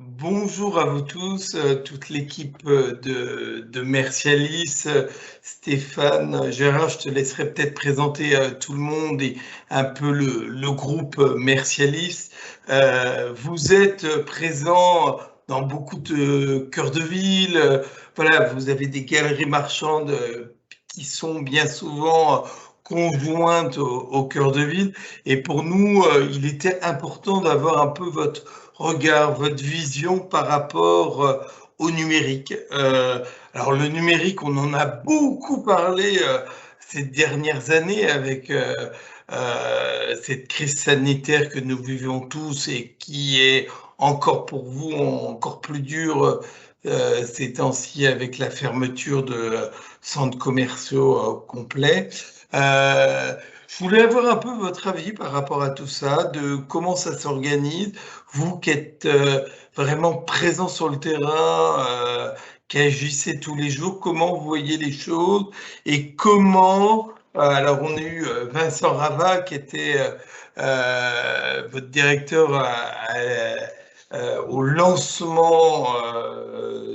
Bonjour à vous tous, toute l'équipe de Mercialis, Stéphane, Gérard, je te laisserai peut-être présenter tout le monde et un peu le groupe Mercialis. Vous êtes présents dans beaucoup de cœurs de ville, voilà, vous avez des galeries marchandes qui sont bien souvent conjointes au cœur de ville. Et pour nous, il était important d'avoir un peu votre regard, votre vision par rapport au numérique. Alors le numérique, on en a beaucoup parlé ces dernières années avec cette crise sanitaire que nous vivons tous et qui est encore pour vous encore plus dure ces temps-ci avec la fermeture de centres commerciaux complets. Euh, je voulais avoir un peu votre avis par rapport à tout ça, de comment ça s'organise. Vous qui êtes vraiment présent sur le terrain, qui agissez tous les jours, comment vous voyez les choses et comment, alors on a eu Vincent Rava qui était votre directeur au lancement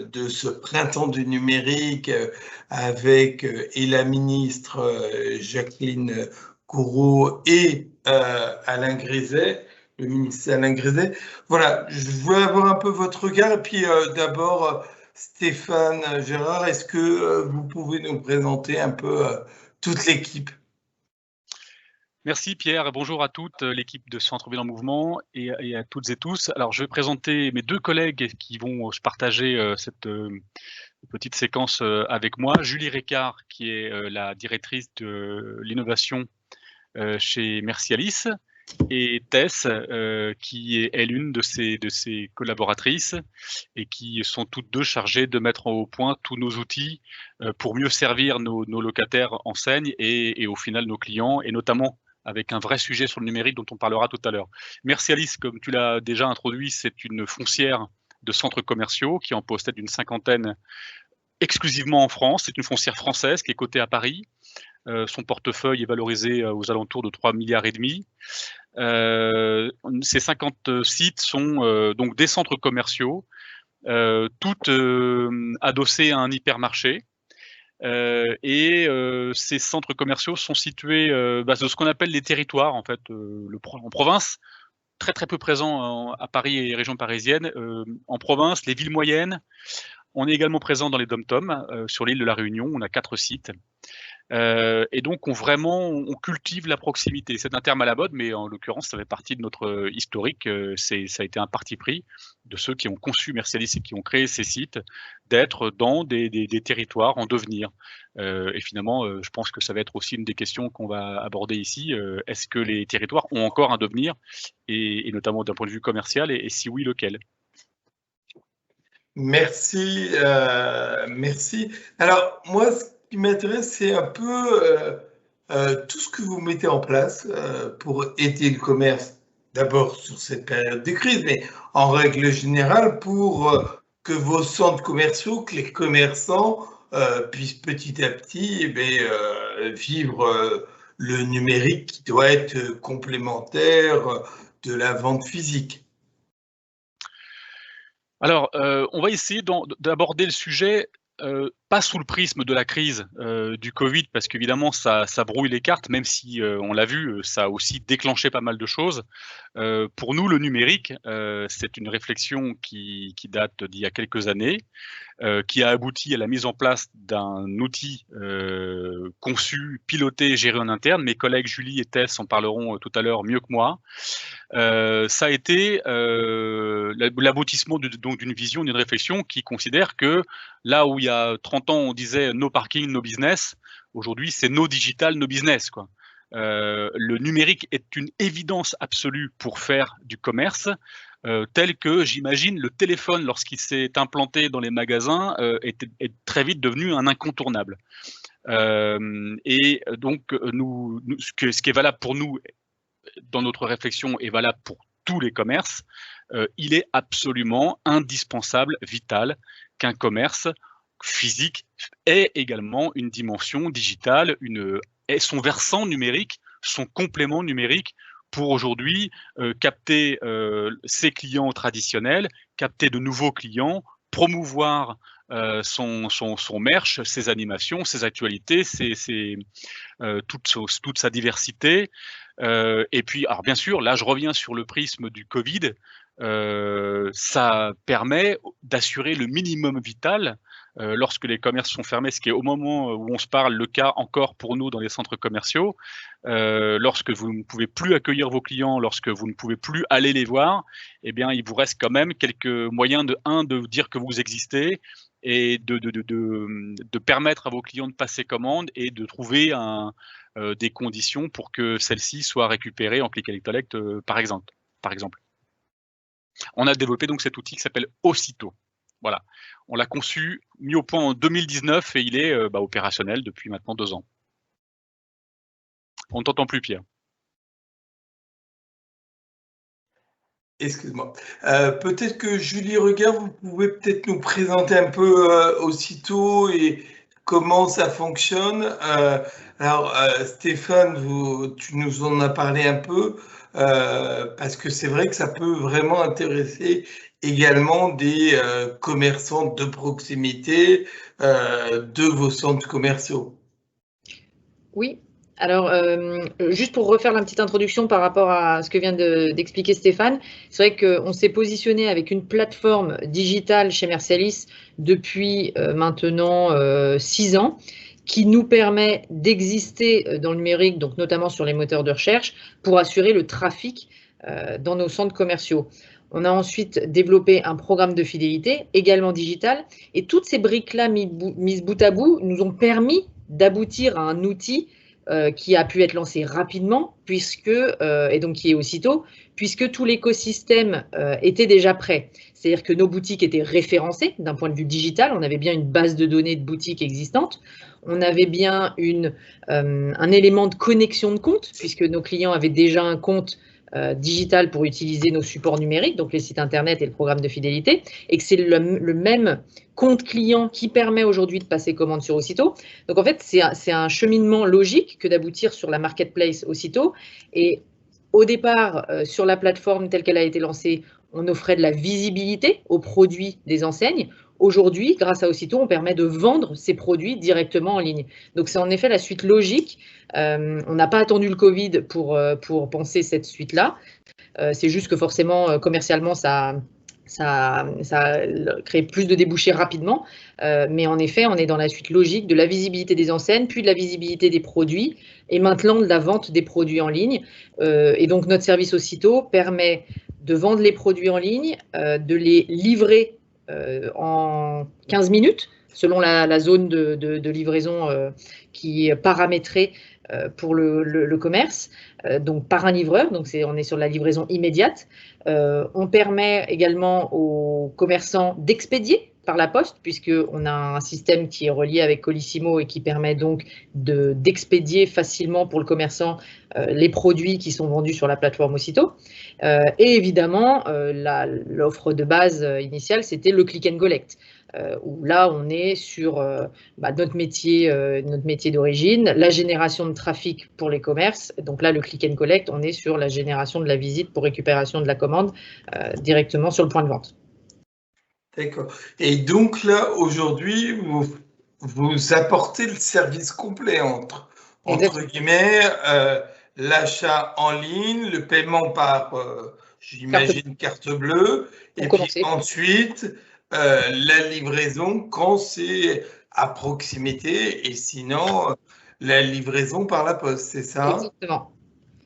de ce printemps du numérique avec et la ministre Jacqueline Gourault et Alain Griset, le ministre Alain Griset. Voilà, je voulais avoir un peu votre regard. Et puis d'abord, Stéphane, Gérard, est-ce que vous pouvez nous présenter un peu toute l'équipe? Merci Pierre, bonjour à toute l'équipe de Centre-Ville en Mouvement et à toutes et tous. Alors je vais présenter mes deux collègues qui vont se partager cette petite séquence avec moi. Julie Récard qui est la directrice de l'innovation chez Mercialis, et Tess qui est elle une de ses collaboratrices et qui sont toutes deux chargées de mettre au point tous nos outils pour mieux servir nos locataires enseignes et au final nos clients, et notamment avec un vrai sujet sur le numérique dont on parlera tout à l'heure. Mercialis, comme tu l'as déjà introduit, c'est une foncière de centres commerciaux qui en possède une cinquantaine exclusivement en France. C'est une foncière française qui est cotée à Paris. Son portefeuille est valorisé aux alentours de 3,5 milliards. Ces 50 sites sont donc des centres commerciaux, toutes adossés à un hypermarché. Ces centres commerciaux sont situés de ce qu'on appelle les territoires, en fait, en province, très très peu présents à Paris et région parisienne. En province, les villes moyennes. On est également présent dans les dom-toms, sur l'île de la Réunion. On a 4 sites. Et donc on cultive la proximité. C'est un terme à la mode, mais en l'occurrence, ça fait partie de notre historique. Ça a été un parti pris de ceux qui ont conçu Mercialis et qui ont créé ces sites, d'être dans des territoires en devenir. Et finalement, je pense que ça va être aussi une des questions qu'on va aborder ici. Est-ce que les territoires ont encore un devenir, et notamment d'un point de vue commercial, et si oui, lequel? Merci, merci. Alors, moi, ce qui m'intéresse, c'est un peu tout ce que vous mettez en place pour aider le commerce, d'abord sur cette période de crise, mais en règle générale, pour que vos centres commerciaux, que les commerçants puissent petit à petit vivre le numérique qui doit être complémentaire de la vente physique. Alors, on va essayer d'aborder le sujet, pas sous le prisme de la crise du Covid, parce qu'évidemment ça brouille les cartes, même si on l'a vu, ça a aussi déclenché pas mal de choses. Pour nous, le numérique, c'est une réflexion qui date d'il y a quelques années, qui a abouti à la mise en place d'un outil conçu, piloté, géré en interne. Mes collègues Julie et Tess en parleront tout à l'heure mieux que moi. Ça a été l'aboutissement donc d'une vision, d'une réflexion qui considère que là où il y a 30 ans on disait no parking, no business, aujourd'hui c'est no digital, no business, quoi. Le numérique est une évidence absolue pour faire du commerce, tel que j'imagine le téléphone lorsqu'il s'est implanté dans les magasins est très vite devenu un incontournable. Et donc ce qui est valable pour nous dans notre réflexion est valable pour tous les commerces. Il est absolument indispensable, vital, qu'un commerce physique ait également une dimension digitale, et son versant numérique, son complément numérique, pour aujourd'hui capter ses clients traditionnels, capter de nouveaux clients, promouvoir son merch, ses animations, ses actualités, toute sa diversité. Et puis, alors bien sûr, là je reviens sur le prisme du Covid, ça permet d'assurer le minimum vital lorsque les commerces sont fermés, ce qui est au moment où on se parle le cas encore pour nous dans les centres commerciaux. Lorsque vous ne pouvez plus accueillir vos clients, lorsque vous ne pouvez plus aller les voir, eh bien il vous reste quand même quelques moyens de dire que vous existez et de permettre à vos clients de passer commande et de trouver des conditions pour que celles-ci soient récupérées en click and collect, par exemple. On a développé donc cet outil qui s'appelle Aussitôt. Voilà. On l'a conçu, mis au point en 2019 et il est opérationnel depuis maintenant 2 ans. On ne t'entend plus, Pierre. Excuse-moi. Peut-être que Julie Regard, vous pouvez peut-être nous présenter un peu Aussitôt et comment ça fonctionne. Alors, Stéphane, tu nous en as parlé un peu, parce que c'est vrai que ça peut vraiment intéresser également des commerçants de proximité de vos centres commerciaux. Oui. Alors, juste pour refaire la petite introduction par rapport à ce que vient d'expliquer Stéphane, c'est vrai qu'on s'est positionné avec une plateforme digitale chez Mercialis depuis maintenant 6 ans, qui nous permet d'exister dans le numérique, donc notamment sur les moteurs de recherche, pour assurer le trafic dans nos centres commerciaux. On a ensuite développé un programme de fidélité, également digital, et toutes ces briques-là mises bout à bout nous ont permis d'aboutir à un outil qui a pu être lancé rapidement, et donc qui est Aussitôt, puisque tout l'écosystème était déjà prêt. C'est-à-dire que nos boutiques étaient référencées d'un point de vue digital, on avait bien une base de données de boutiques existantes, on avait bien un élément de connexion de compte, puisque nos clients avaient déjà un compte digital pour utiliser nos supports numériques, donc les sites internet et le programme de fidélité, et que c'est le même compte client qui permet aujourd'hui de passer commande sur Aussitôt. Donc en fait, c'est un cheminement logique que d'aboutir sur la marketplace Aussitôt. Et au départ, sur la plateforme telle qu'elle a été lancée, on offrait de la visibilité aux produits des enseignes. Aujourd'hui, grâce à Aussitôt, on permet de vendre ces produits directement en ligne. Donc c'est en effet la suite logique. On n'a pas attendu le Covid pour penser cette suite-là. C'est juste que forcément, commercialement, ça crée plus de débouchés rapidement. Mais en effet, on est dans la suite logique de la visibilité des enseignes, puis de la visibilité des produits, et maintenant de la vente des produits en ligne. Et donc, notre service Aussitôt permet de vendre les produits en ligne, de les livrer en 15 minutes, selon la zone de livraison qui est paramétrée pour le commerce, donc par un livreur, donc on est sur la livraison immédiate. On permet également aux commerçants d'expédier par la poste, puisqu'on a un système qui est relié avec Colissimo et qui permet donc d'expédier facilement pour le commerçant les produits qui sont vendus sur la plateforme Aussitôt. Et évidemment, l'offre de base initiale, c'était le click and collect. Où là, on est sur notre métier d'origine, la génération de trafic pour les commerces. Donc là, le click and collect, on est sur la génération de la visite pour récupération de la commande directement sur le point de vente. D'accord. Et donc là, aujourd'hui, vous apportez le service complet entre guillemets, l'achat en ligne, le paiement par, j'imagine, carte bleue, et puis ensuite, la livraison quand c'est à proximité, et sinon, la livraison par la poste, c'est ça? Exactement.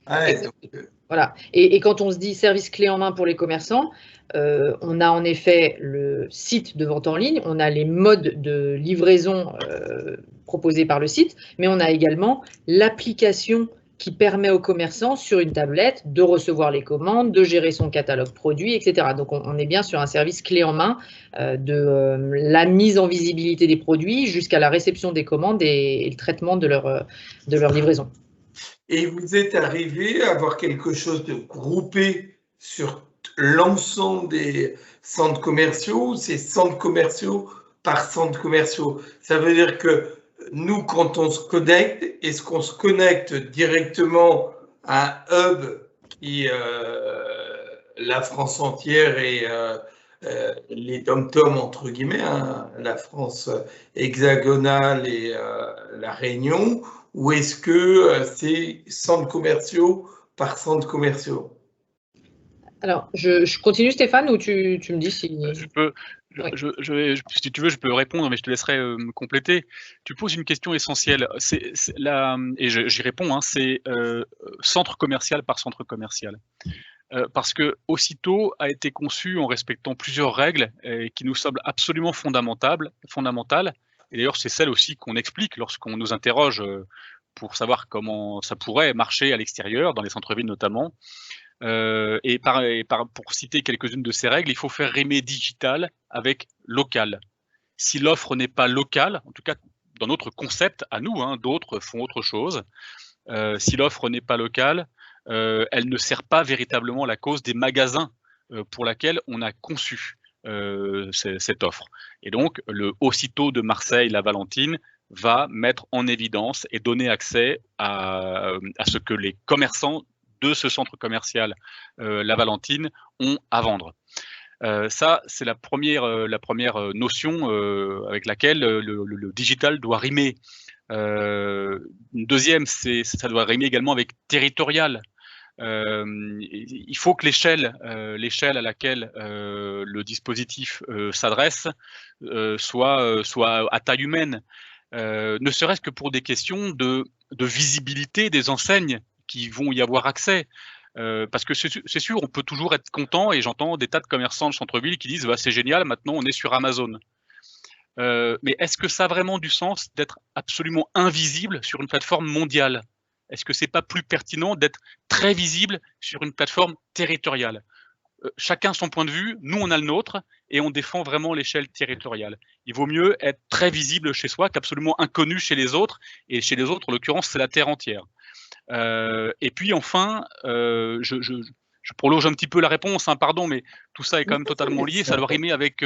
Ouais, Exactement. Donc, voilà. Et quand on se dit service clé en main pour les commerçants, on a en effet le site de vente en ligne, on a les modes de livraison proposés par le site, mais on a également l'application qui permet aux commerçants sur une tablette de recevoir les commandes, de gérer son catalogue produit, etc. Donc on est bien sur un service clé en main de la mise en visibilité des produits jusqu'à la réception des commandes et le traitement de leur livraison. Et vous êtes arrivé à avoir quelque chose de groupé sur l'ensemble des centres commerciaux, ces centres commerciaux par centres commerciaux. Ça veut dire que nous, quand on se connecte, est-ce qu'on se connecte directement à un hub et la France entière et les dom-tom entre guillemets, hein, la France hexagonale et la Réunion, ou est-ce que c'est centres commerciaux par centres commerciaux? Alors, je continue Stéphane ou tu me dis si… Je peux, Ouais. si tu veux, je peux répondre, mais je te laisserai me compléter. Tu poses une question essentielle. Et j'y réponds. Hein, c'est centre commercial par centre commercial. Parce que aussitôt a été conçu en respectant plusieurs règles qui nous semblent absolument fondamentales. Et d'ailleurs, c'est celles aussi qu'on explique lorsqu'on nous interroge pour savoir comment ça pourrait marcher à l'extérieur, dans les centres-villes notamment. Pour citer quelques-unes de ces règles, il faut faire rimer digital avec local. Si l'offre n'est pas locale, en tout cas dans notre concept à nous, hein, d'autres font autre chose, si l'offre n'est pas locale, elle ne sert pas véritablement la cause des magasins pour laquelle on a conçu cette offre. Et donc, le Aussitôt de Marseille, la Valentine, va mettre en évidence et donner accès à ce que les commerçants de ce centre commercial, la Valentine, ont à vendre. Ça, c'est la première notion avec laquelle le digital doit rimer. Une deuxième, ça doit rimer également avec territorial. Il faut que l'échelle à laquelle le dispositif s'adresse soit à taille humaine, ne serait-ce que pour des questions de visibilité des enseignes qui vont y avoir accès. Parce que c'est sûr, on peut toujours être content, et j'entends des tas de commerçants de centre-ville qui disent bah, c'est génial, maintenant on est sur Amazon. Mais est-ce que ça a vraiment du sens d'être absolument invisible sur une plateforme mondiale? Est-ce que c'est pas plus pertinent d'être très visible sur une plateforme territoriale? Chacun son point de vue, nous on a le nôtre, et on défend vraiment l'échelle territoriale. Il vaut mieux être très visible chez soi qu'absolument inconnu chez les autres, et chez les autres, en l'occurrence, c'est la terre entière. Et puis enfin, je prolonge un petit peu la réponse, hein, pardon, mais tout ça est quand même totalement lié, ça doit rimer avec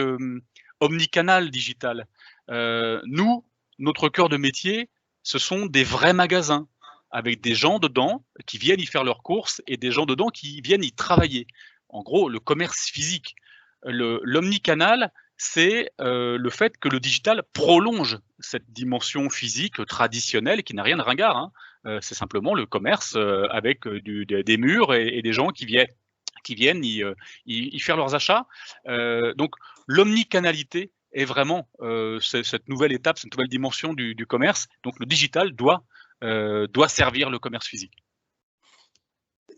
omnicanal digital. Nous, notre cœur de métier, ce sont des vrais magasins, avec des gens dedans qui viennent y faire leurs courses et des gens dedans qui viennent y travailler. En gros, le commerce physique. L'omnicanal, c'est le fait que le digital prolonge cette dimension physique traditionnelle qui n'a rien de ringard, hein. C'est simplement le commerce avec des murs et des gens qui viennent y faire leurs achats. Donc l'omnicanalité est vraiment cette nouvelle étape, cette nouvelle dimension du commerce. Donc le digital doit servir le commerce physique.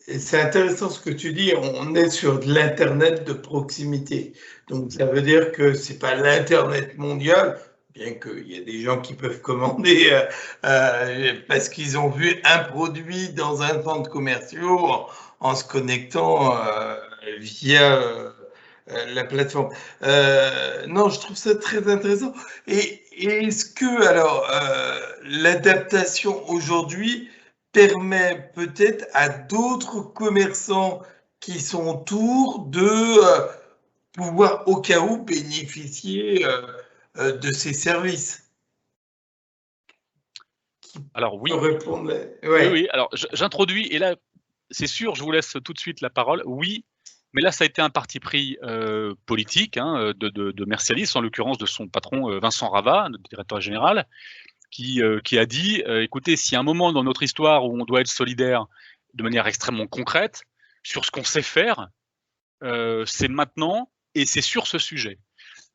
C'est intéressant ce que tu dis, on est sur de l'Internet de proximité. Donc ça veut dire que ce n'est pas l'Internet mondial, bien qu'il y ait des gens qui peuvent commander parce qu'ils ont vu un produit dans un centre commercial en se connectant via la plateforme. Non, je trouve ça très intéressant. Et est-ce que alors l'adaptation aujourd'hui permet peut-être à d'autres commerçants qui sont autour de pouvoir au cas où bénéficier de ces services? Alors oui. Ouais. Oui. Alors j'introduis, et là c'est sûr, je vous laisse tout de suite la parole. Oui, mais là ça a été un parti pris politique hein, de Mercialys, en l'occurrence de son patron Vincent Ravat, notre directeur général, qui a dit écoutez, s'il y a un moment dans notre histoire où on doit être solidaire de manière extrêmement concrète sur ce qu'on sait faire, c'est maintenant, et c'est sur ce sujet.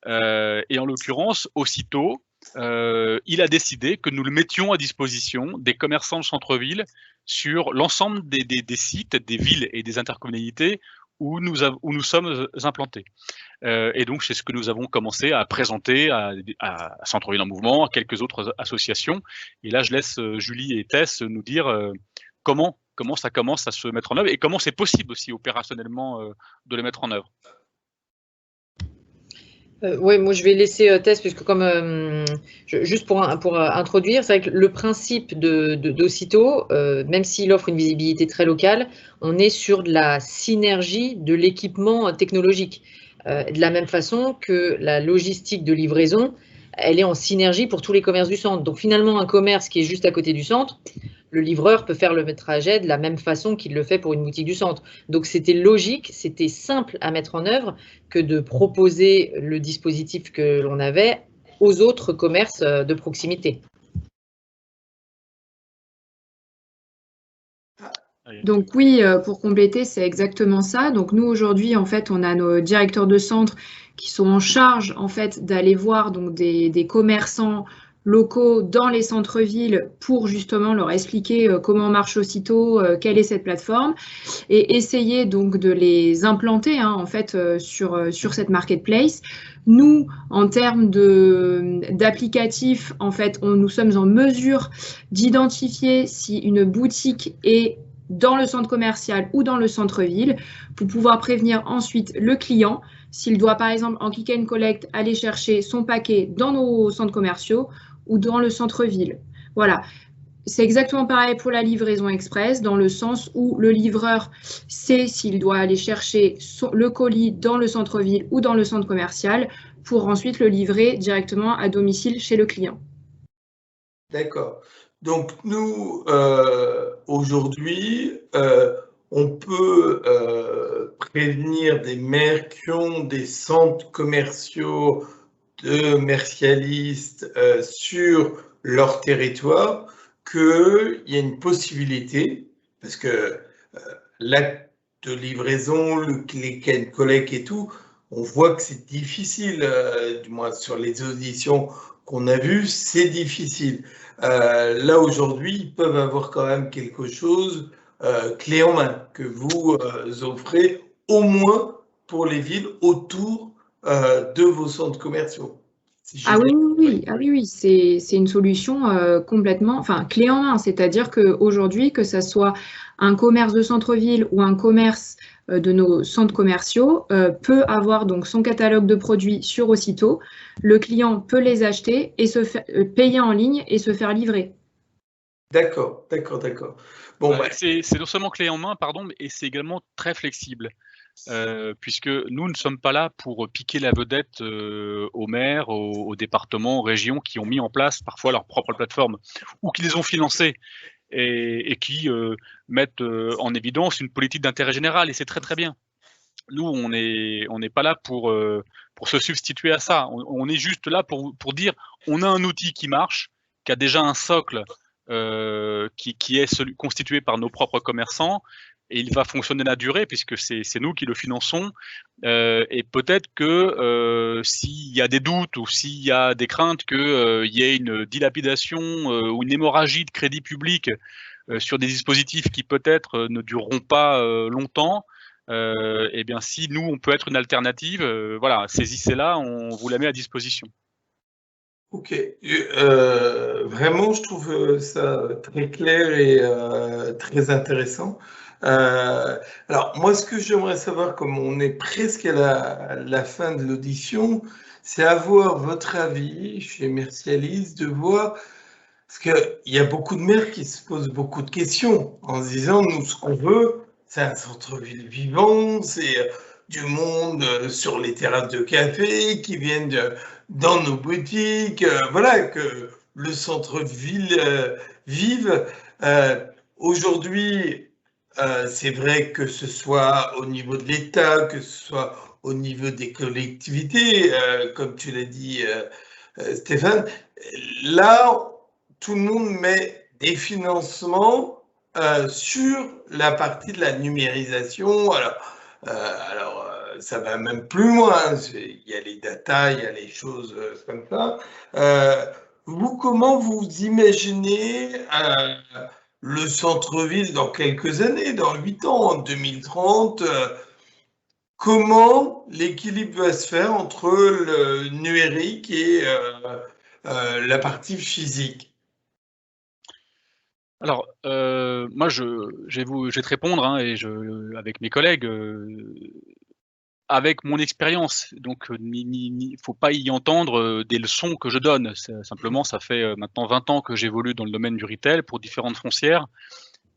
Et en l'occurrence, aussitôt, il a décidé que nous le mettions à disposition des commerçants de centre-ville sur l'ensemble des sites, des villes et des intercommunalités où nous sommes implantés. Et donc, c'est ce que nous avons commencé à présenter à Centre-Ville en Mouvement, à quelques autres associations. Et là, je laisse Julie et Tess nous dire comment ça commence à se mettre en œuvre et comment c'est possible aussi opérationnellement de le mettre en œuvre. Oui, moi je vais laisser Tess, puisque comme juste pour introduire, c'est vrai que le principe d'Aussitôt, même s'il offre une visibilité très locale, on est sur de la synergie de l'équipement technologique. De la même façon que la logistique de livraison, elle est en synergie pour tous les commerces du centre. Donc finalement, un commerce qui est juste à côté du centre, le livreur peut faire le trajet de la même façon qu'il le fait pour une boutique du centre. Donc c'était logique, c'était simple à mettre en œuvre que de proposer le dispositif que l'on avait aux autres commerces de proximité. Donc oui, pour compléter, c'est exactement ça. Donc nous aujourd'hui, en fait, on a nos directeurs de centre qui sont en charge en fait d'aller voir donc des commerçants locaux dans les centres-villes pour justement leur expliquer comment marche aussitôt, quelle est cette plateforme, et essayer donc de les implanter en fait sur cette marketplace. Nous, en termes d'applicatifs, en fait, nous sommes en mesure d'identifier si une boutique est dans le centre commercial ou dans le centre-ville pour pouvoir prévenir ensuite le client s'il doit par exemple en click and collect aller chercher son paquet dans nos centres commerciaux ou dans le centre-ville. Voilà. C'est exactement pareil pour la livraison express, dans le sens où le livreur sait s'il doit aller chercher le colis dans le centre-ville ou dans le centre commercial pour ensuite le livrer directement à domicile chez le client. D'accord. Donc nous, aujourd'hui, on peut prévenir des maires qui ont des centres commerciaux de Mercialys sur leur territoire qu'il y a une possibilité, parce que l'acte de livraison, le click and collect et tout, on voit que c'est difficile, du moins sur les auditions qu'on a vues, c'est difficile. Là, aujourd'hui, ils peuvent avoir quand même quelque chose clé en main que vous offrez au moins pour les villes autour de vos centres commerciaux. Ah oui, c'est une solution complètement, enfin clé en main, c'est-à-dire qu'aujourd'hui, que ça soit un commerce de centre-ville ou un commerce de nos centres commerciaux, peut avoir donc son catalogue de produits sur Aussitôt. Le client peut les acheter et se faire payer en ligne et se faire livrer. D'accord. Bon, c'est non seulement clé en main, pardon, et c'est également très flexible. Puisque nous ne sommes pas là pour piquer la vedette aux maires, aux départements, aux régions qui ont mis en place parfois leur propre plateforme ou qui les ont financées et qui mettent en évidence une politique d'intérêt général, et c'est très très bien. Nous, on n'est pas là pour se substituer à ça. On est juste là pour dire on a un outil qui marche, qui a déjà un socle qui est constitué par nos propres commerçants, et il va fonctionner la durée puisque c'est nous qui le finançons. Et peut-être que s'il y a des doutes ou s'il y a des craintes qu'il y ait une dilapidation ou une hémorragie de crédit public sur des dispositifs qui peut-être ne dureront pas longtemps, eh bien si nous on peut être une alternative, voilà, saisissez-la, on vous la met à disposition. Ok, vraiment je trouve ça très clair et très intéressant. Alors moi ce que j'aimerais savoir, comme on est presque à la fin de l'audition, c'est avoir votre avis chez Mercialys, de voir, parce qu'il y a beaucoup de maires qui se posent beaucoup de questions en se disant nous ce qu'on veut c'est un centre-ville vivant, c'est du monde sur les terrasses de café qui viennent dans nos boutiques, voilà, que le centre-ville vive. Aujourd'hui, c'est vrai que ce soit au niveau de l'État, que ce soit au niveau des collectivités, comme tu l'as dit, Stéphane, là, tout le monde met des financements sur la partie de la numérisation. Alors, ça va même plus loin. Il y a les data, il y a les choses comme ça. Vous, comment vous imaginez le centre-ville dans quelques années, dans 8 ans, en 2030 comment l'équilibre va se faire entre le numérique et la partie physique? Alors, moi, je vais te répondre, et avec mes collègues, avec mon expérience. Donc, faut pas y entendre des leçons que je donne. Simplement, ça fait maintenant 20 ans que j'évolue dans le domaine du retail pour différentes foncières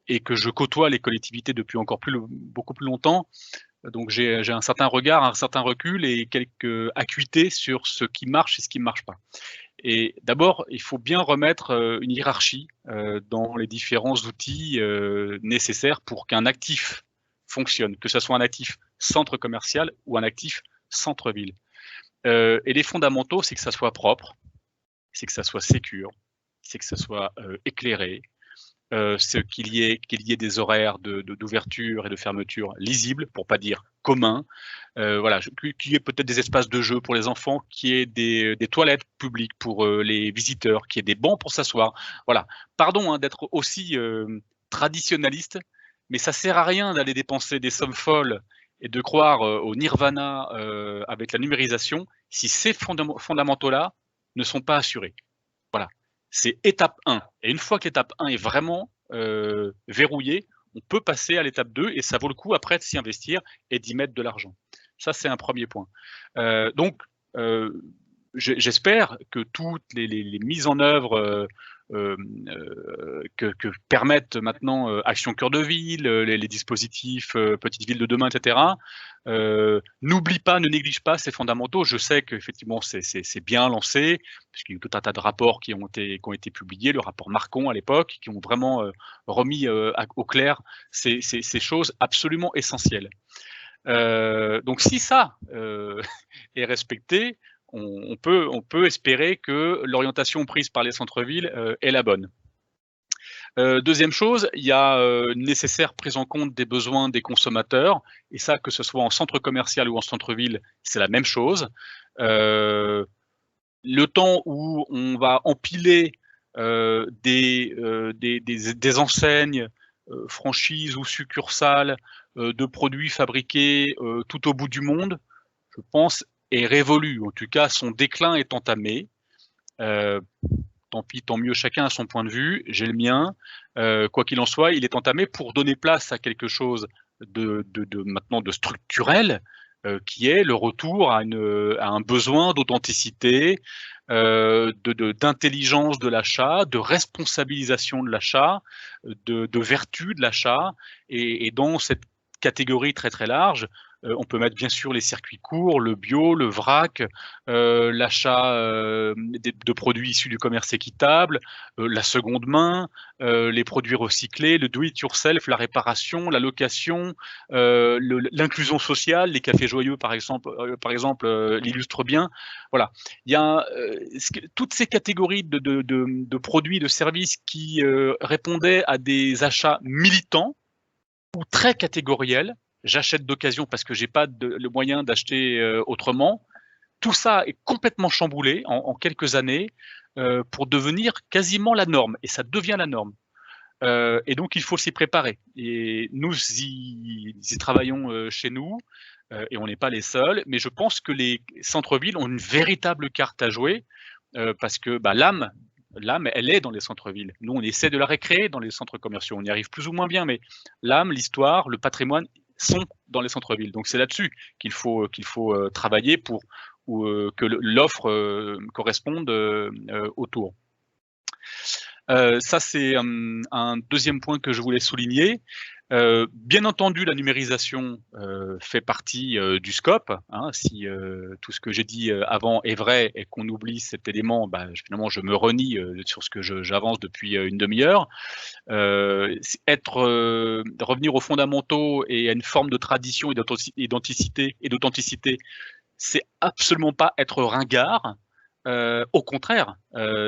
et que je côtoie les collectivités depuis beaucoup plus longtemps. Donc, j'ai un certain regard, un certain recul et quelques acuités sur ce qui marche et ce qui ne marche pas. Et d'abord, il faut bien remettre une hiérarchie dans les différents outils nécessaires pour qu'un actif fonctionne, que ce soit un actif centre commercial ou un actif centre-ville. Et les fondamentaux, c'est que ça soit propre, c'est que ça soit sécure, c'est que ça soit éclairé, qu'il y ait des horaires d'ouverture et de fermeture lisibles, pour pas dire communs, voilà, qu'il y ait peut-être des espaces de jeu pour les enfants, qu'il y ait des toilettes publiques pour les visiteurs, qu'il y ait des bancs pour s'asseoir. Voilà. Pardon hein, d'être aussi traditionnaliste, mais ça sert à rien d'aller dépenser des sommes folles et de croire au nirvana avec la numérisation si ces fondamentaux-là ne sont pas assurés. Voilà. C'est étape 1. Et une fois que l'étape 1 est vraiment verrouillée, on peut passer à l'étape 2 et ça vaut le coup après de s'y investir et d'y mettre de l'argent. Ça, c'est un premier point. Donc, j'espère que toutes les mises en œuvre que permettent maintenant Action Cœur de Ville, les dispositifs Petites Villes de demain, etc. N'oublie pas, ne néglige pas ces fondamentaux. Je sais qu'effectivement c'est bien lancé, puisqu'il y a eu tout un tas de rapports qui ont été publiés, le rapport Marcon à l'époque, qui ont vraiment remis au clair ces choses absolument essentielles. Donc si ça est respecté, on peut espérer que l'orientation prise par les centres-villes est la bonne. Deuxième chose, il y a une nécessaire prise en compte des besoins des consommateurs, et ça, que ce soit en centre commercial ou en centre-ville, c'est la même chose. Le temps où on va empiler des enseignes, franchises ou succursales de produits fabriqués tout au bout du monde, je pense, est révolu. En tout cas, son déclin est entamé. Tant pis, tant mieux, chacun a son point de vue, j'ai le mien. Quoi qu'il en soit, il est entamé pour donner place à quelque chose maintenant de structurel, qui est le retour à un besoin d'authenticité, d'intelligence de l'achat, de responsabilisation de l'achat, de vertu de l'achat, et dans cette catégorie très très large, on peut mettre bien sûr les circuits courts, le bio, le vrac, l'achat de produits issus du commerce équitable, la seconde main, les produits recyclés, le do-it-yourself, la réparation, la location, l'inclusion sociale, les cafés joyeux par exemple l'illustrent bien. Voilà, il y a toutes ces catégories de produits, de services qui répondaient à des achats militants ou très catégoriels. J'achète d'occasion parce que j'ai pas le moyen d'acheter autrement. Tout ça est complètement chamboulé en quelques années pour devenir quasiment la norme, et ça devient la norme. Et donc il faut s'y préparer. Et nous y travaillons chez nous, et on n'est pas les seuls, mais je pense que les centres-villes ont une véritable carte à jouer, parce que l'âme, elle est dans les centres-villes. Nous, on essaie de la recréer dans les centres commerciaux. On y arrive plus ou moins bien, mais l'âme, l'histoire, le patrimoine sont dans les centres-villes. Donc c'est là-dessus qu'il faut travailler pour que l'offre corresponde autour. Ça, c'est un deuxième point que je voulais souligner. Bien entendu, la numérisation fait partie du scope. Hein, si tout ce que j'ai dit avant est vrai et qu'on oublie cet élément, finalement, je me renie sur ce que j'avance depuis une demi-heure. Revenir aux fondamentaux et à une forme de tradition et d'authenticité, c'est absolument pas être ringard. Au contraire,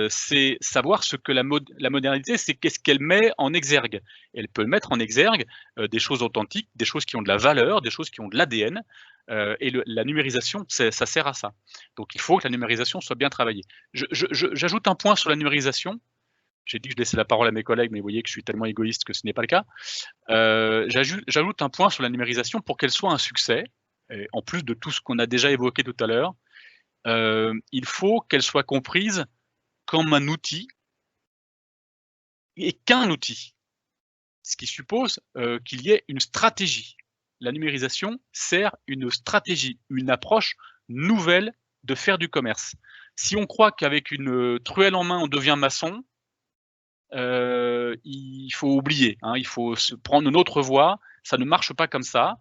c'est savoir ce que la modernité, c'est qu'est-ce qu'elle met en exergue. Elle peut mettre en exergue des choses authentiques, des choses qui ont de la valeur, des choses qui ont de l'ADN, et la numérisation, ça sert à ça. Donc il faut que la numérisation soit bien travaillée. J'ajoute un point sur la numérisation. J'ai dit que je laissais la parole à mes collègues, mais vous voyez que je suis tellement égoïste que ce n'est pas le cas. J'ajoute un point sur la numérisation pour qu'elle soit un succès, et en plus de tout ce qu'on a déjà évoqué tout à l'heure. Il faut qu'elle soit comprise comme un outil et qu'un outil, ce qui suppose qu'il y ait une stratégie. La numérisation sert une stratégie, une approche nouvelle de faire du commerce. Si on croit qu'avec une truelle en main on devient maçon, il faut oublier, hein, il faut se prendre une autre voie, ça ne marche pas comme ça,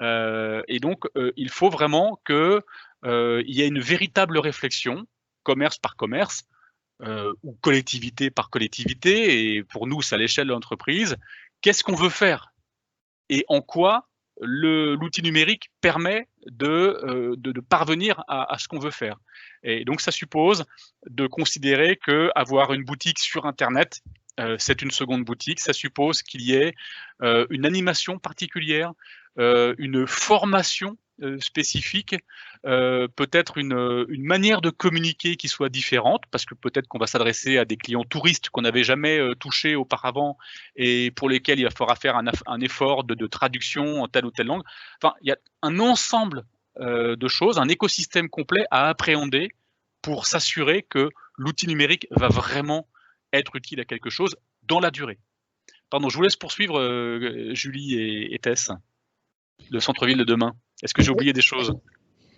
et donc il faut vraiment que il y a une véritable réflexion commerce par commerce ou collectivité par collectivité, et pour nous, c'est à l'échelle de l'entreprise. Qu'est-ce qu'on veut faire et en quoi l'outil numérique permet de parvenir à ce qu'on veut faire. Et donc, ça suppose de considérer qu'avoir une boutique sur Internet, c'est une seconde boutique. Ça suppose qu'il y ait une animation particulière, une formation spécifique, peut-être une manière de communiquer qui soit différente, parce que peut-être qu'on va s'adresser à des clients touristes qu'on n'avait jamais touchés auparavant et pour lesquels il faudra faire un effort de traduction en telle ou telle langue. Enfin, il y a un ensemble de choses, un écosystème complet à appréhender pour s'assurer que l'outil numérique va vraiment être utile à quelque chose dans la durée. Pardon, je vous laisse poursuivre, Julie et Tess, le centre-ville de demain. Est-ce que j'ai oublié des choses?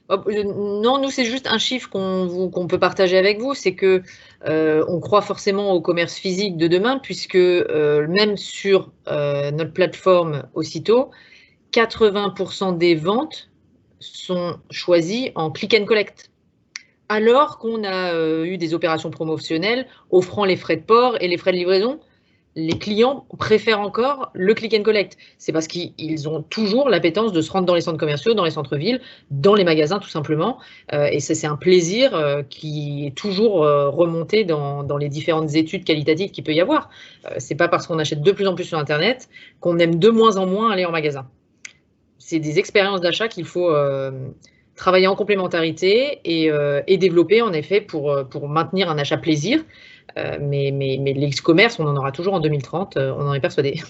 Non, nous, c'est juste un chiffre qu'on peut partager avec vous, c'est que on croit forcément au commerce physique de demain, puisque même sur notre plateforme aussitôt, 80% des ventes sont choisies en click and collect, alors qu'on a eu des opérations promotionnelles offrant les frais de port et les frais de livraison. Les clients préfèrent encore le click and collect. C'est parce qu'ils ont toujours l'appétence de se rendre dans les centres commerciaux, dans les centres-villes, dans les magasins tout simplement. Et c'est un plaisir qui est toujours remonté dans les différentes études qualitatives qu'il peut y avoir. C'est pas parce qu'on achète de plus en plus sur Internet qu'on aime de moins en moins aller en magasin. C'est des expériences d'achat qu'il faut travailler en complémentarité et développer en effet pour maintenir un achat plaisir. Mais l'e-commerce, on en aura toujours en 2030, on en est persuadé.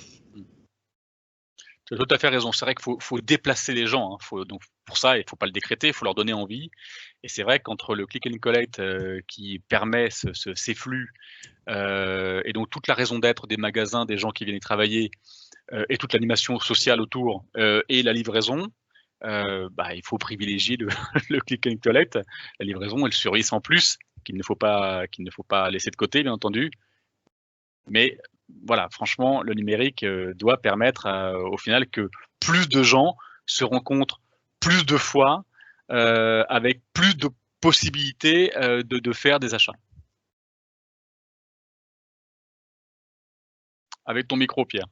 Tu as tout à fait raison. C'est vrai qu'il faut déplacer les gens. Hein. Donc pour ça, il ne faut pas le décréter, il faut leur donner envie. Et c'est vrai qu'entre le click and collect qui permet ces flux et donc toute la raison d'être des magasins, des gens qui viennent y travailler et toute l'animation sociale autour et la livraison, il faut privilégier le click and collect. La livraison, elle service en plus qu'il ne faut pas laisser de côté, bien entendu. Mais voilà, franchement, le numérique doit permettre au final que plus de gens se rencontrent plus de fois avec plus de possibilités de faire des achats. Avec ton micro, Pierre.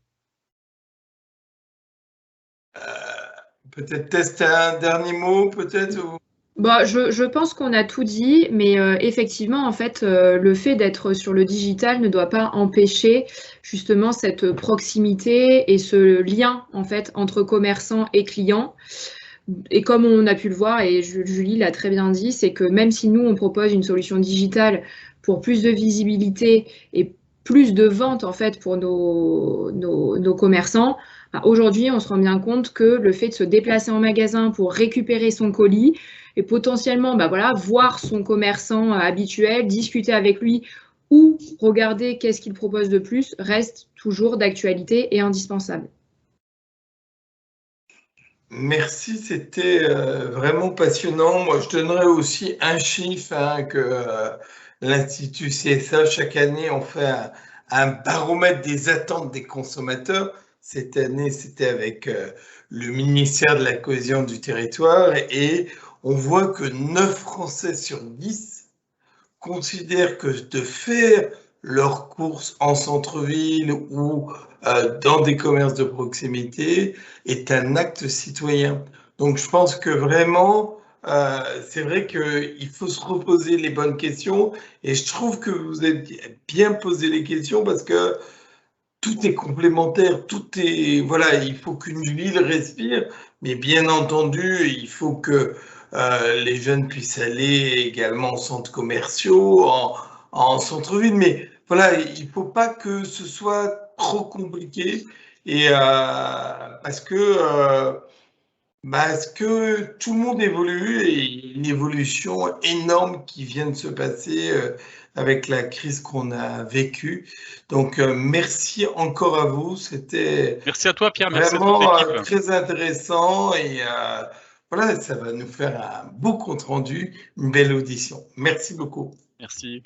Peut-être tester un dernier mot, peut-être ou... Je pense qu'on a tout dit, mais effectivement, en fait, le fait d'être sur le digital ne doit pas empêcher justement cette proximité et ce lien en fait entre commerçants et clients. Et comme on a pu le voir, et Julie l'a très bien dit, c'est que même si nous, on propose une solution digitale pour plus de visibilité et plus de ventes en fait pour nos commerçants, aujourd'hui, on se rend bien compte que le fait de se déplacer en magasin pour récupérer son colis et potentiellement voir son commerçant habituel, discuter avec lui ou regarder qu'est-ce qu'il propose de plus reste toujours d'actualité et indispensable. Merci, c'était vraiment passionnant. Moi, je donnerais aussi un chiffre que l'Institut CSA, chaque année, on fait un baromètre des attentes des consommateurs. Cette année, c'était avec le ministère de la Cohésion du Territoire et on voit que 9 Français sur 10 considèrent que de faire leurs courses en centre-ville ou dans des commerces de proximité est un acte citoyen. Donc je pense que vraiment, c'est vrai qu'il faut se reposer les bonnes questions et je trouve que vous avez bien posé les questions parce que tout est complémentaire, tout est, voilà, il faut qu'une ville respire, mais bien entendu, il faut que les jeunes puissent aller également en centres commerciaux, en centre-ville, mais voilà, il ne faut pas que ce soit trop compliqué et parce que tout le monde évolue et une évolution énorme qui vient de se passer avec la crise qu'on a vécue. Donc, merci encore à vous. C'était merci à toi, Pierre. Merci vraiment très intéressant et voilà, ça va nous faire un beau compte rendu, une belle audition. Merci beaucoup. Merci.